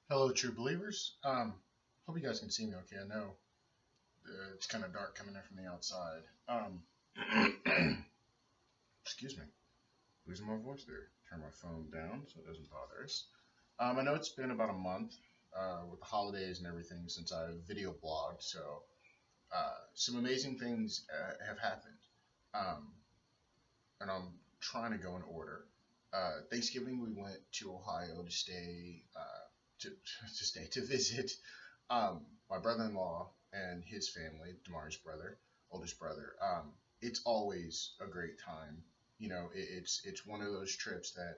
Hello, true believers. Hope you guys can see me okay. I know it's kind of dark coming in from the outside. Excuse me, losing my voice there. Turn my phone down so it doesn't bother us. I know it's been about a month with the holidays and everything since I video blogged, so some amazing things have happened. Um, and I'm trying to go in order. Thanksgiving, we went to Ohio to stay, to visit my brother-in-law and his family, Damar's brother, oldest brother. It's always a great time. It's one of those trips that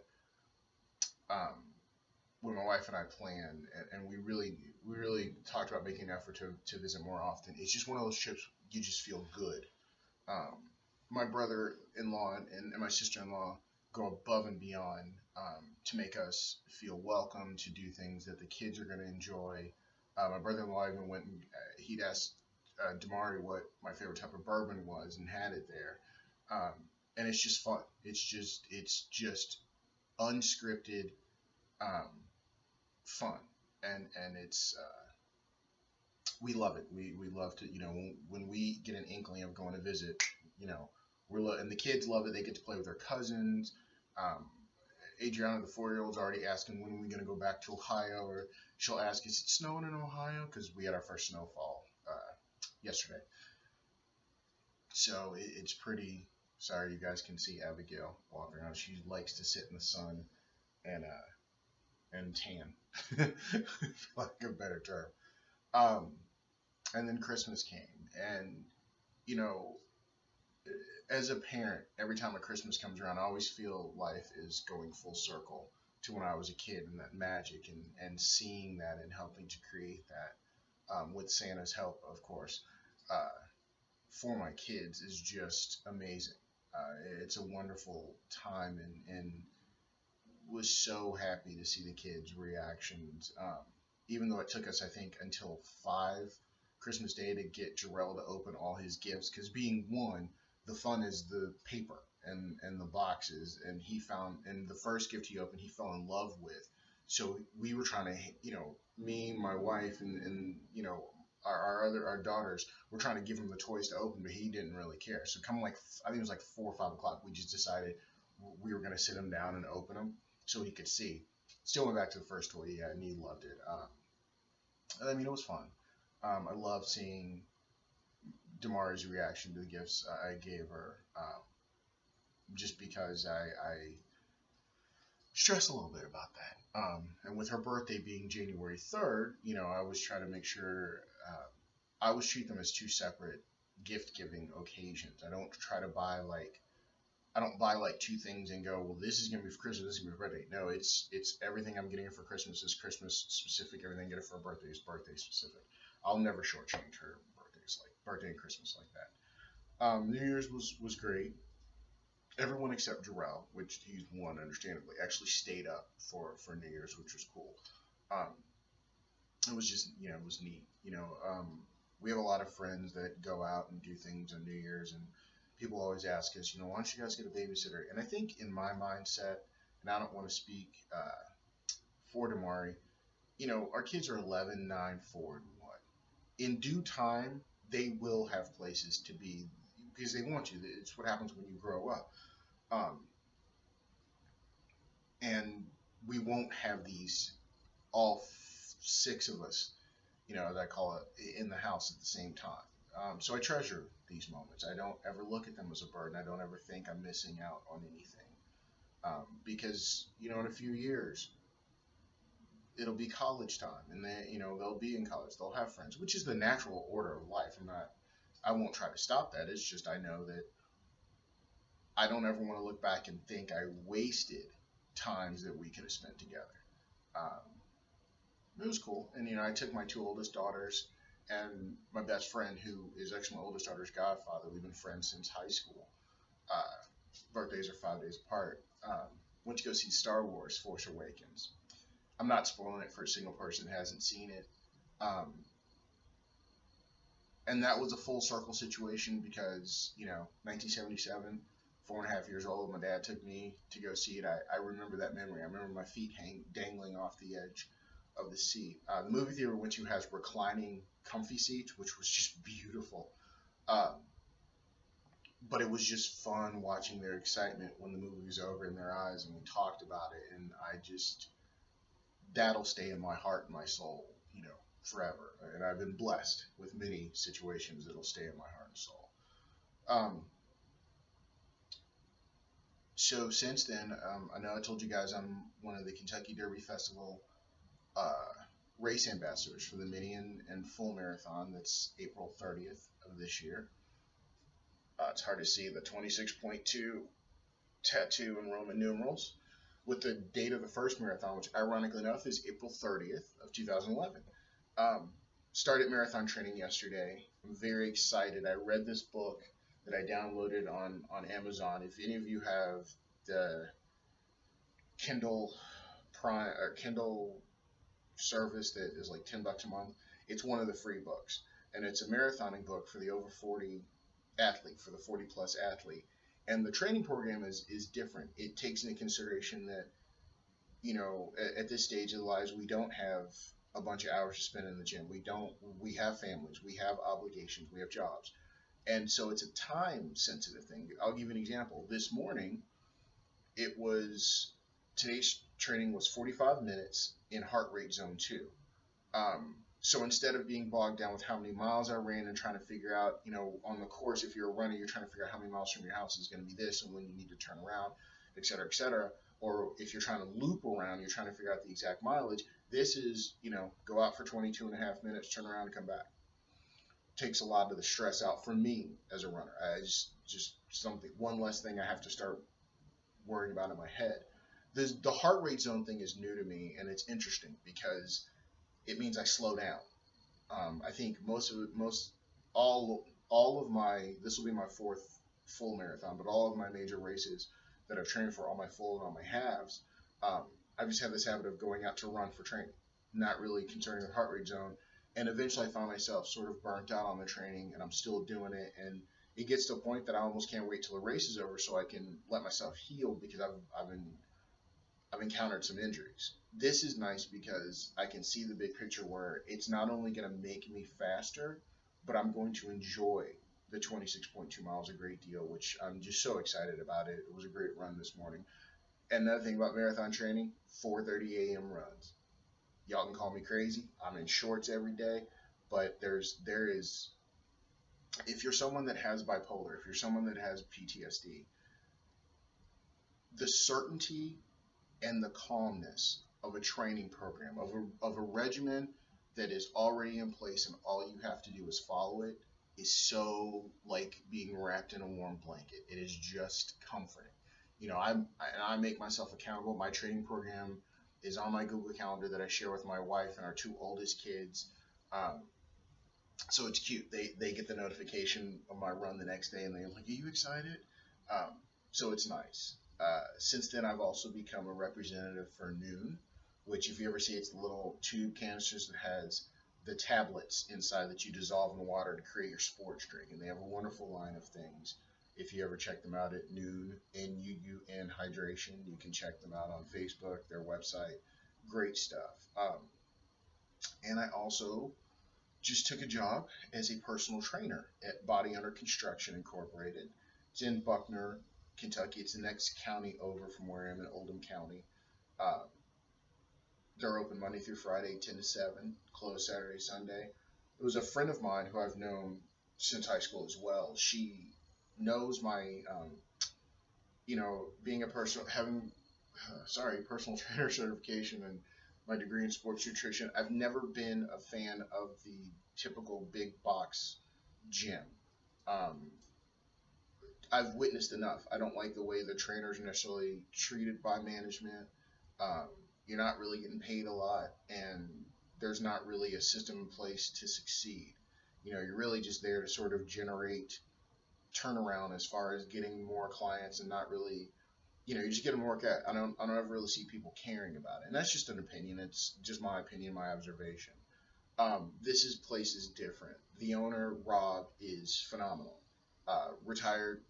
um, when my wife and I plan, and we really talked about making an effort to visit more often. It's just one of those trips you just feel good. Um, my brother-in-law and my sister-in-law go above and beyond to make us feel welcome, to do things that the kids are going to enjoy. My brother-in-law even went and he'd asked Damari what my favorite type of bourbon was and had it there. Um, and it's just fun. It's just unscripted um, fun, and it's we love it. We love to, when we get an inkling of going to visit, you know, and the kids love it. They get to play with their cousins. Um, Adriana, the 4 year old's already asking when are we going to go back to Ohio, or she'll ask, "Is it snowing in Ohio?" Because we had our first snowfall yesterday. So it's pretty. Sorry, you guys can see Abigail walking around. She likes to sit in the sun and tan, for lack of a better term. Um, and then Christmas came, and you know, as a parent, every time a Christmas comes around, I always feel life is going full circle to when I was a kid, and that magic, and seeing that and helping to create that with Santa's help, of course, uh, for my kids is just amazing. It's a wonderful time, and was so happy to see the kids' reactions. Even though it took us, I think, until 5 Christmas Day to get Jarrell to open all his gifts, because being one, the fun is the paper and the boxes, and he found, and the first gift he opened, he fell in love with. So we were trying to, me, my wife, and our daughters were trying to give him the toys to open, but he didn't really care. So come like I think it was like 4 or 5 o'clock, we just decided we were going to sit him down and open them so he could see. Still went back to the first toy, yeah, and he loved it. I mean, it was fun. I love seeing Damari's reaction to the gifts I gave her, just because I stress a little bit about that. And with her birthday being January 3rd, I was trying to make sure I always treat them as two separate gift giving occasions. I don't buy like two things and go, well, this is gonna be for Christmas, this is gonna be for birthday. No, it's everything I'm getting her for Christmas is Christmas specific. Everything I get her for her birthday is birthday specific. I'll never shortchange her birthdays, like birthday and Christmas, like that. New Year's was great. Everyone except Jarrell, which he's one, understandably, actually stayed up for New Year's, which was cool. Um, it was just, it was neat. We have a lot of friends that go out and do things on New Year's, and people always ask us, why don't you guys get a babysitter? And I think in my mindset, and I don't want to speak for Damari, our kids are 11, 9, 4, and 1. In due time, they will have places to be because they want to. It's what happens when you grow up. Um, and we won't have these all 6 of us, as I call it, in the house at the same time. So I treasure these moments. I don't ever look at them as a burden. I don't ever think I'm missing out on anything. Because, in a few years, it'll be college time, and they'll be in college. They'll have friends, which is the natural order of life. I won't try to stop that. It's just I know that I don't ever want to look back and think I wasted times that we could have spent together. Um, it was cool. And I took my 2 oldest daughters and my best friend, who is actually my oldest daughter's godfather. We've been friends since high school. Uh, Birthdays are 5 days apart. Went to go see Star Wars: Force Awakens. I'm not spoiling it for a single person that hasn't seen it. Um, and that was a full circle situation because 1977, 4.5 years old, my dad took me to go see it. I remember that memory. I remember my feet dangling off the edge of the seat. The movie theater we went to has reclining, comfy seats, which was just beautiful. Uh, but it was just fun watching their excitement when the movie was over in their eyes, and we talked about it. And I just that'll stay in my heart and my soul, forever. And I've been blessed with many situations that'll stay in my heart and soul. Um, so since then, I know I told you guys I'm one of the Kentucky Derby Festival uh, race ambassadors for the mini and full marathon. That's April 30th of this year. It's hard to see the 26.2 tattoo in Roman numerals with the date of the first marathon, which ironically enough is April 30th of 2011. Um, Started marathon training yesterday. I'm very excited. I read this book that I downloaded on Amazon. If any of you have the Kindle Prime or Kindle service that is like $10 a month, it's one of the free books, and it's a marathoning book for the over 40 athlete, for the 40 plus athlete. And the training program is different. It takes into consideration that at this stage of the lives, we don't have a bunch of hours to spend in the gym. We have families, we have obligations, we have jobs. And so it's a time sensitive thing. I'll give you an example. This morning, today's training was 45 minutes in heart rate zone 2. So instead of being bogged down with how many miles I ran and trying to figure out, on the course, if you're a runner, you're trying to figure out how many miles from your house is going to be this and when you need to turn around, et cetera, et cetera. Or if you're trying to loop around, you're trying to figure out the exact mileage. This is, go out for 22 and a half minutes, turn around and come back. Takes a lot of the stress out for me as a runner. Just one less thing I have to start worrying about in my head. The heart rate zone thing is new to me, and it's interesting because it means I slow down. I think all of my, this will be my fourth full marathon, but all of my major races that I've trained for, all my full and all my halves, I just have this habit of going out to run for training, not really concerning the heart rate zone. And eventually I found myself sort of burnt out on the training, and I'm still doing it. And it gets to a point that I almost can't wait till the race is over so I can let myself heal, because I've encountered some injuries. This is nice because I can see the big picture where it's not only going to make me faster, but I'm going to enjoy the 26.2 miles a great deal, which I'm just so excited about it. It was a great run this morning. And another thing about marathon training, 4:30 a.m. runs. Y'all can call me crazy. I'm in shorts every day, but there is, if you're someone that has bipolar, if you're someone that has PTSD, the certainty and the calmness of a training program, of a regimen that is already in place and all you have to do is follow it, is so like being wrapped in a warm blanket. It is just comforting. I make myself accountable. My training program is on my Google Calendar that I share with my wife and our two oldest kids. So it's cute. They get the notification of my run the next day, and they're like, "Are you excited?" So it's nice. Since then, I've also become a representative for Noon, which, if you ever see, it's the little tube canisters that has the tablets inside that you dissolve in water to create your sports drink. And they have a wonderful line of things. If you ever check them out at Noon, N-U-U-N Hydration, you can check them out on Facebook, their website. Great stuff. And I also just took a job as a personal trainer at Body Under Construction Incorporated. It's in Buckner, Kentucky. It's the next county over from where I am in Oldham County. They're open Monday through Friday, 10 to 7, closed Saturday, Sunday. It was a friend of mine who I've known since high school as well. She knows my, being a personal, personal trainer certification and my degree in sports nutrition. I've never been a fan of the typical big box gym. I've witnessed enough. I don't like the way the trainers are necessarily treated by management. You're not really getting paid a lot, and there's not really a system in place to succeed. You're really just there to sort of generate turnaround as far as getting more clients, and not really, you just get them work out. I don't ever really see people caring about it, and that's just an opinion. It's just my opinion, my observation. This place is different. The owner, Rob, is phenomenal. Retired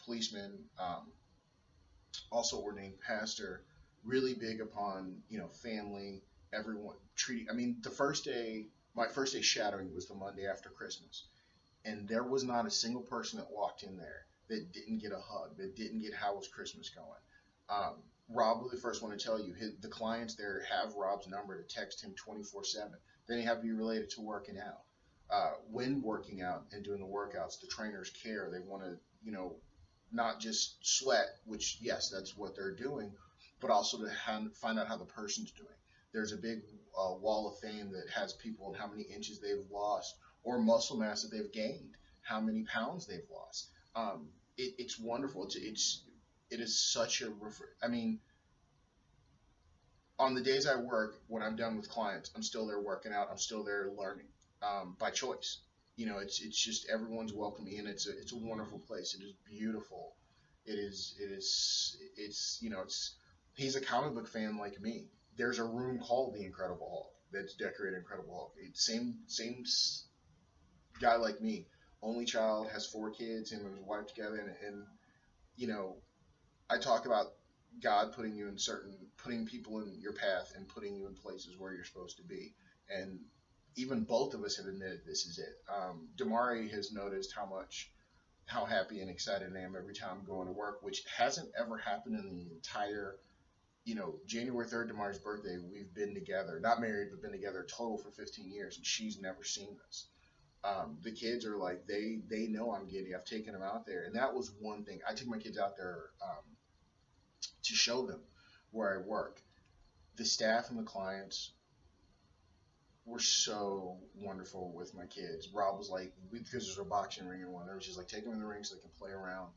policeman, also ordained pastor, really big upon family, everyone treating. I mean, my first day shadowing was the Monday after Christmas, and there was not a single person that walked in there that didn't get a hug, that didn't get how was Christmas going. Rob was the first one to tell you the clients there have Rob's number to text him 24/7. Then you have to be related to working out. When working out and doing the workouts, the trainers care. They want to, not just sweat, which yes, that's what they're doing, but also to find out how the person's doing. There's a big wall of fame that has people and how many inches they've lost or muscle mass that they've gained, how many pounds they've lost. It's wonderful. It is such a I mean, on the days I work, when I'm done with clients, I'm still there working out. I'm still there learning by choice. It's just everyone's welcoming, and it's a wonderful place. It is beautiful. It's he's a comic book fan like me. There's a room called the Incredible Hulk that's decorated Incredible Hulk. Same guy like me, only child, has 4 kids, him and his wife together, and you know I talk about God putting people in your path and putting you in places where you're supposed to be. And even both of us have admitted this is it. Damari has noticed how happy and excited I am every time I'm going to work, which hasn't ever happened in the entire, January 3rd, Damari's birthday, we've been together, not married, but been together total for 15 years, and she's never seen us. The kids are like, they know I'm giddy. I've taken them out there. And that was one thing. I took my kids out there to show them where I work. The staff and the clients were so wonderful with my kids. Rob was like, because there's a boxing ring in one, there was just like, take them in the ring so they can play around.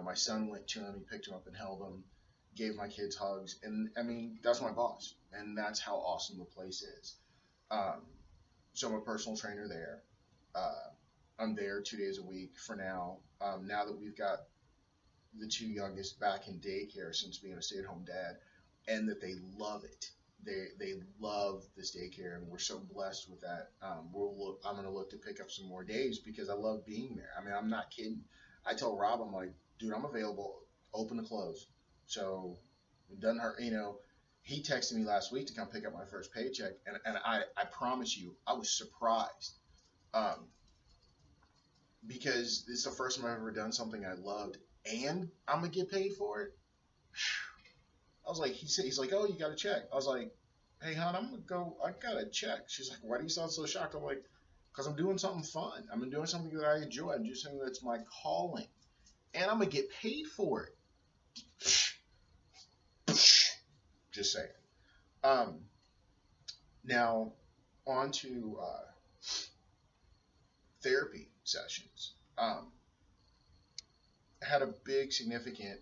My son went to him, he picked him up and held him, gave my kids hugs. And I mean, that's my boss. And that's how awesome the place is. So I'm a personal trainer there. I'm there 2 days a week for now. Now that we've got the 2 youngest back in daycare since being a stay-at-home dad, and that they love it. They love this daycare, and we're so blessed with that. I'm going to look to pick up some more days because I love being there. I mean, I'm not kidding. I tell Rob, I'm like, dude, I'm available open to close. So it doesn't hurt. He texted me last week to come pick up my first paycheck, and I promise you, I was surprised. Because this is the first time I've ever done something I loved, and I'm gonna get paid for it. I was like, he's like, oh, you got a check. I was like, hey, hon, I'm gonna go. I got a check. She's like, why do you sound so shocked? I'm like, because I'm doing something fun. I'm doing something that I enjoy. I'm doing something that's my calling, and I'm gonna get paid for it. Just saying. Now, on to therapy sessions. Had a big significant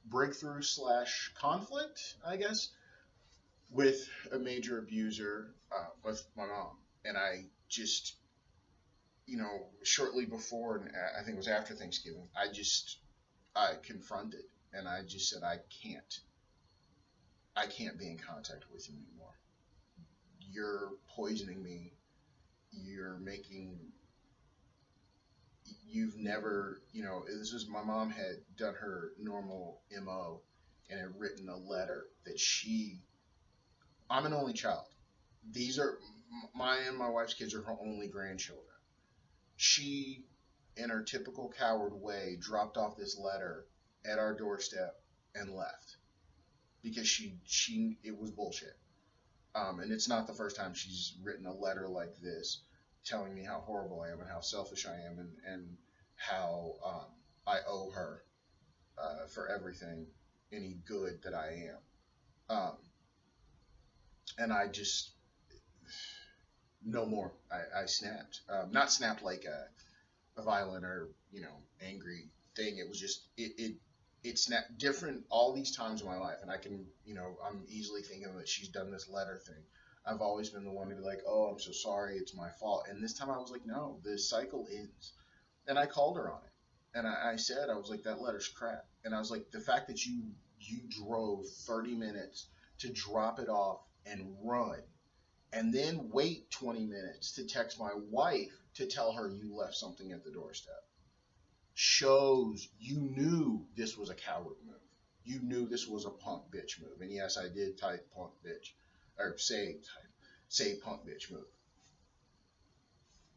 breakthrough / conflict, I guess, with a major abuser, with my mom. And I just, shortly before, and I think it was after Thanksgiving, I confronted, and I just said, I can't be in contact with you anymore. You're poisoning me. You've never, this was, my mom had done her normal MO and had written a letter that I'm an only child. These are, my and my wife's kids are her only grandchildren. She, in her typical coward way, dropped off this letter at our doorstep and left because it was bullshit. And it's not the first time she's written a letter like this telling me how horrible I am and how selfish I am and how I owe her for everything, any good that I am. And I just, no more. I snapped. Not snapped like a violent or, angry thing. It was just, it snapped different all these times in my life. And I can, I'm easily thinking that she's done this letter thing. I've always been the one to be like, oh, I'm so sorry, it's my fault. And this time I was like, no, the cycle ends. And I called her on it. And I said, I was like, that letter's crap. And I was like, the fact that you drove 30 minutes to drop it off and run, and then wait 20 minutes to text my wife to tell her you left something at the doorstep, shows you knew this was a coward move. you knew this was a punk bitch move. And yes, I did type punk bitch, or say punk bitch move.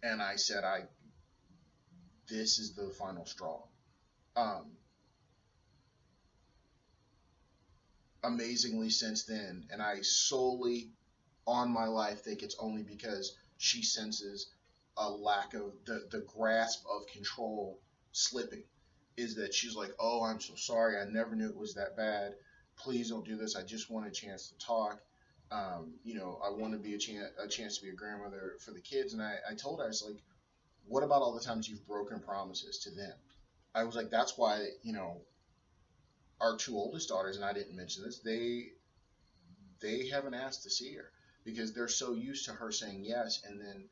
And I said, this is the final straw. Um, Amazingly, since then, and I solely on my life think it's only because she senses a lack of the grasp of control slipping, is that she's like, oh, I'm so sorry, I never knew it was that bad, please don't do this, I just want a chance to talk. I want to be a chance to be a grandmother for the kids. And I told her, I was like, what about all the times you've broken promises to them? I was like, that's why, our two oldest daughters, and I didn't mention this, they haven't asked to see her because they're so used to her saying yes and then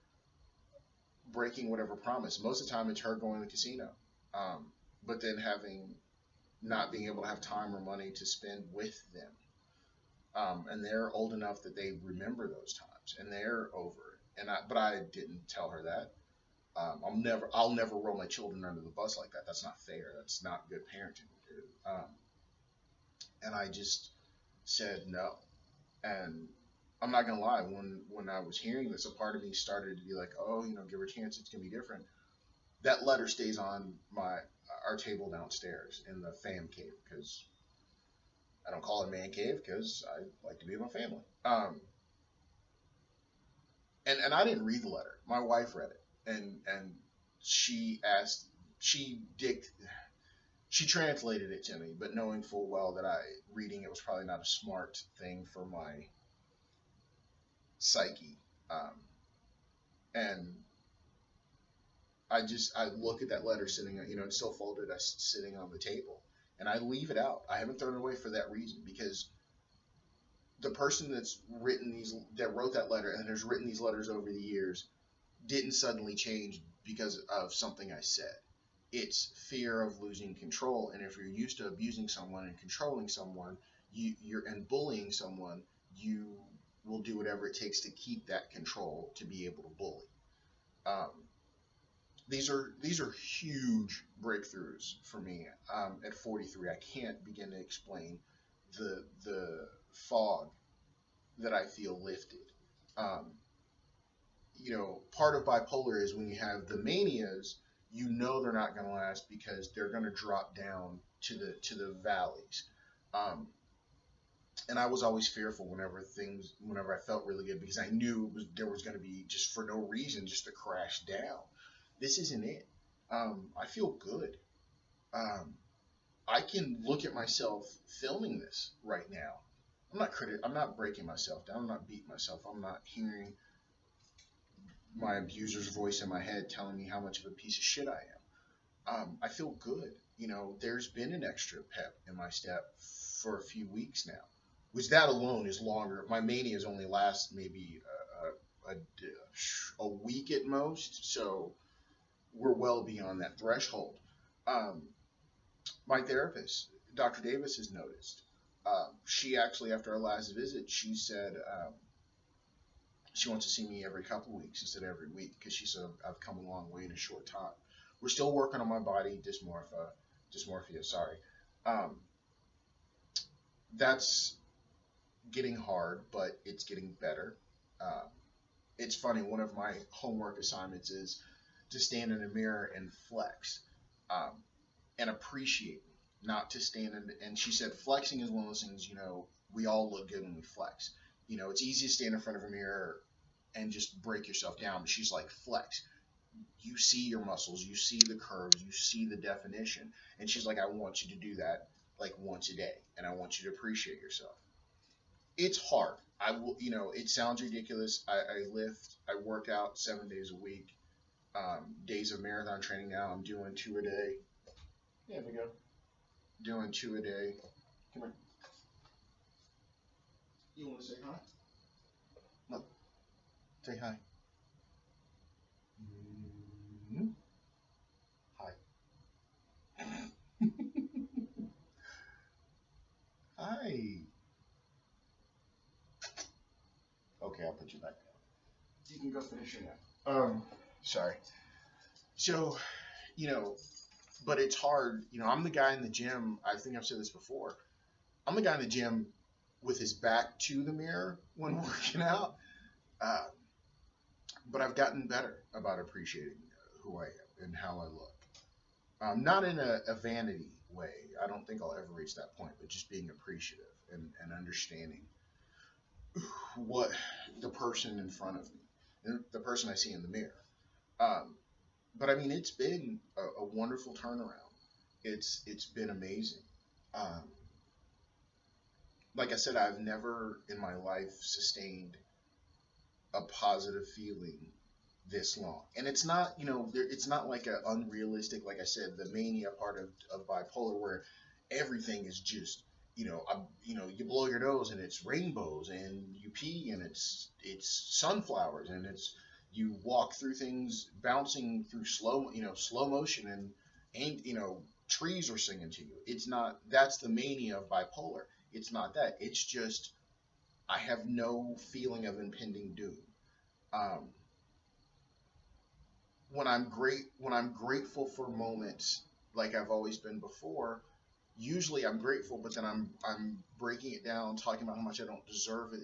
breaking whatever promise. Most of the time, it's her going to the casino, but then not being able to have time or money to spend with them. And they're old enough that they remember those times, and they're over it. But I didn't tell her that. I'll never roll my children under the bus like that. That's not fair. That's not good parenting. And I just said no. And I'm not gonna lie, when I was hearing this, a part of me started to be like, oh, give her a chance, it's gonna be different. That letter stays on our table downstairs in the fam cave, because I don't call it man cave because I like to be with my family. And I didn't read the letter. My wife read it, and she asked, she translated it to me, but knowing full well that reading it was probably not a smart thing for my psyche. And I look at that letter sitting, it's still folded, sitting on the table, and I leave it out. I haven't thrown it away for that reason, because the person that wrote that letter and has written these letters over the years didn't suddenly change because of something I said. It's fear of losing control, and if you're used to abusing someone and controlling someone, and bullying someone, you will do whatever it takes to keep that control to be able to bully. These are huge breakthroughs for me at 43. I can't begin to explain the fog that I feel lifted. Part of bipolar is when you have the manias, they're not going to last because they're going to drop down to the valleys. And I was always fearful whenever I felt really good, because I knew there was going to be, just for no reason, just a crash down. This isn't it. I feel good. I can look at myself filming this right now. I'm not breaking myself down. I'm not beating myself. I'm not hearing my abuser's voice in my head telling me how much of a piece of shit I am. I feel good. There's been an extra pep in my step for a few weeks now, which that alone is longer. My manias only last maybe a week at most, so we're well beyond that threshold. My therapist, Dr. Davis, has noticed. She actually, after our last visit, she said she wants to see me every couple of weeks instead of every week, because she said I've come a long way in a short time. We're still working on my body dysmorphia. Sorry. That's getting hard, but it's getting better. It's funny. One of my homework assignments is to stand in a mirror and flex, and appreciate me, not to stand and she said flexing is one of those things, we all look good when we flex. It's easy to stand in front of a mirror and just break yourself down, but she's like, flex. You see your muscles, you see the curves, you see the definition. And she's like, I want you to do that like once a day, and I want you to appreciate yourself. It's hard. I will, it sounds ridiculous. I lift, I work out 7 days a week. Days of marathon training now. I'm doing 2 a day. Yeah, there we go. Doing 2 a day. Come here. You want to say hi? Look. Say hi. Mm-hmm. Hi. Hi. Okay, I'll put you back down. You can go finish your nap. Sorry. So, but it's hard. I'm the guy in the gym. I think I've said this before. I'm the guy in the gym with his back to the mirror when working out. Uh, but I've gotten better about appreciating who I am and how I look. Not in a vanity way. I don't think I'll ever reach that point, but just being appreciative and understanding what the person in front of me, the person I see in the mirror. Um, but I mean, it's been a wonderful turnaround. It's been amazing. Um, like I said, I've never in my life sustained a positive feeling this long. And it's not, it's not like a unrealistic, like I said, the mania part of bipolar where everything is just, you blow your nose and it's rainbows, and you pee and it's sunflowers, and it's you walk through things bouncing through slow motion, and trees are singing to you. It's not, that's the mania of bipolar. It's not that. It's just I have no feeling of impending doom. Um, when I'm grateful for moments like I've always been before, usually I'm grateful, but then I'm breaking it down, talking about how much I don't deserve it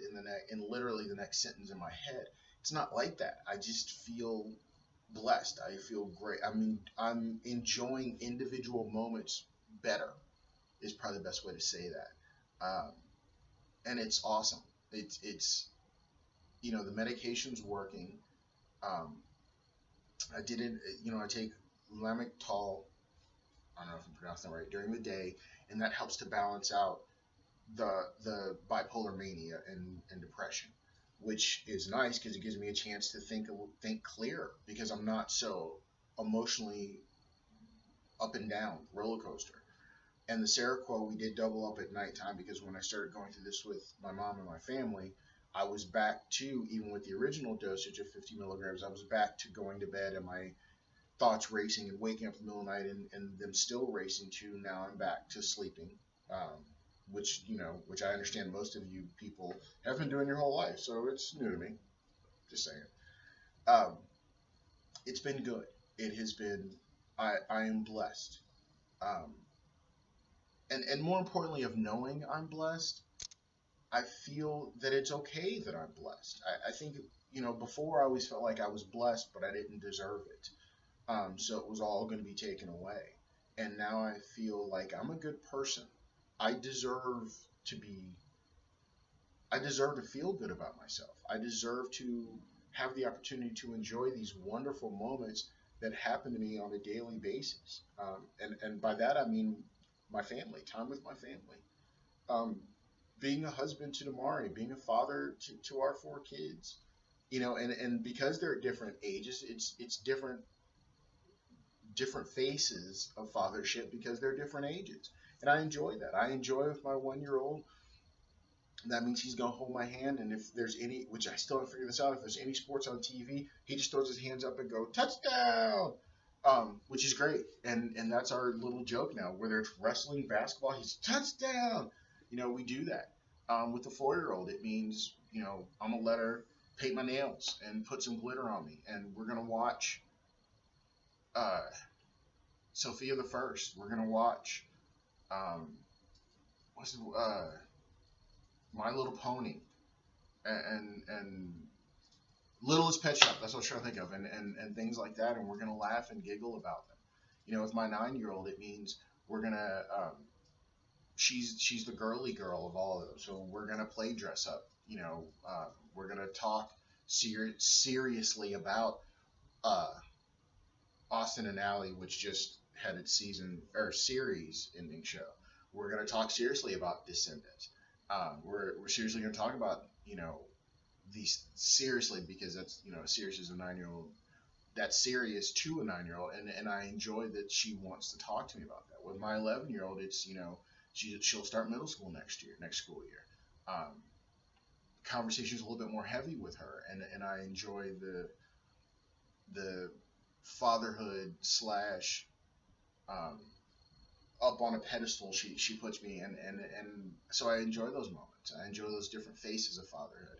in literally the next sentence in my head. It's not like that. I just feel blessed. I feel great. I mean, I'm enjoying individual moments better is probably the best way to say that. And it's awesome. It's the medication's working. Um, I did it. I take Lamictal. I don't know if I'm pronouncing that right, during the day, and that helps to balance out the bipolar mania and depression, which is nice because it gives me a chance to think clear, because I'm not so emotionally up and down roller coaster. And the Seroquel we did double up at nighttime, because when I started going through this with my mom and my family, I was back to, even with the original dosage of 50 milligrams, I was back to going to bed and my thoughts racing and waking up in the middle of the night, and them still racing too. Now I'm back to sleeping, which I understand most of you people have been doing your whole life, so it's new to me. Just saying. Um, it's been good. It has been. I am blessed. Um, and more importantly, of knowing I'm blessed, I feel that it's okay that I'm blessed. I think, before I always felt like I was blessed, but I didn't deserve it. So it was all going to be taken away. And now I feel like I'm a good person. I deserve to be, I deserve to feel good about myself. I deserve to have the opportunity to enjoy these wonderful moments that happen to me on a daily basis. And by that, I mean my family, time with my family. Um, Being a husband to Damari, being a father to our four kids, and because they're at different ages, it's different faces of fathership because they're different ages. And I enjoy that. I enjoy with my 1 year old. That means he's going to hold my hand. And if there's any, which I still haven't figured this out, if there's any sports on TV, he just throws his hands up and go, touchdown! Which is great. And that's our little joke now. Whether it's wrestling, basketball, he's touchdown! We do that. With the 4 year old, it means, I'm going to let her paint my nails and put some glitter on me. And we're going to watch uh, Sophia the First. We're gonna watch um, what's the, My Little Pony, and Littlest Pet Shop. That's what I was trying to think of, and things like that. And we're gonna laugh and giggle about them. With my 9 year old, it means we're gonna she's the girly girl of all of them. So we're gonna play dress up. We're gonna talk seriously about uh, Austin and Ally, which just had its season or series ending show. We're going to talk seriously about Descendants. We're seriously going to talk about these seriously, because that's a series is a 9 year old. That's serious to a 9 year old, and I enjoy that she wants to talk to me about that. With my 11 year old, it's she'll start middle school next school year. Conversation's a little bit more heavy with her, and I enjoy the fatherhood slash um, up on a pedestal she puts me in, and so I enjoy those moments. I enjoy those different faces of fatherhood.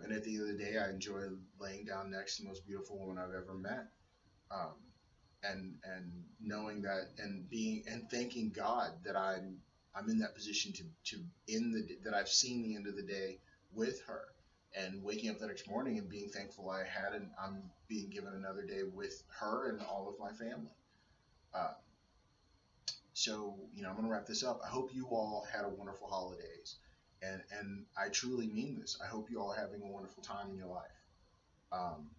And at the end of the day, I enjoy laying down next to the most beautiful woman I've ever met. And knowing that, and thanking God that I'm I'm in that position to end that I've seen the end of the day with her, and waking up the next morning and being thankful I'm being given another day with her and all of my family. Uh, so I'm going to wrap this up. I hope you all had a wonderful holidays, and I truly mean this. I hope you all are having a wonderful time in your life. Um,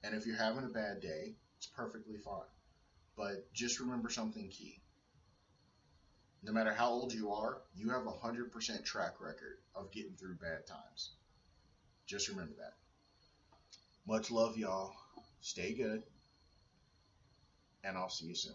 and if you're having a bad day, it's perfectly fine. But just remember something key. No matter how old you are, you have a 100% track record of getting through bad times. Just remember that. Much love, y'all. Stay good, and I'll see you soon.